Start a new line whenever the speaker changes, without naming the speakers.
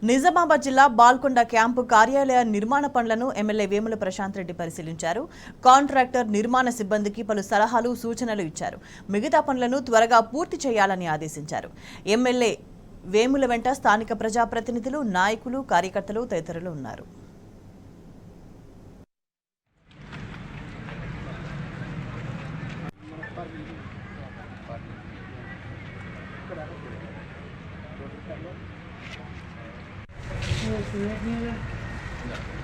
నిజామాబాద్ జిల్లా బాల్కొండ క్యాంపు కార్యాలయ నిర్మాణ పనులను ఎమ్మెల్యే వేముల ప్రశాంత్ రెడ్డి పరిశీలించారు. కాంట్రాక్టర్ నిర్మాణ సిబ్బందికి పలు సలహాలు సూచనలు ఇచ్చారు. మిగతా పనులను త్వరగా పూర్తి చేయాలని ఆదేశించారు. ఎమ్మెల్యే వేముల వెంట స్థానిక ప్రజాప్రతినిధులు, నాయకులు, కార్యకర్తలు తదితరులు ఉన్నారు.
Yes,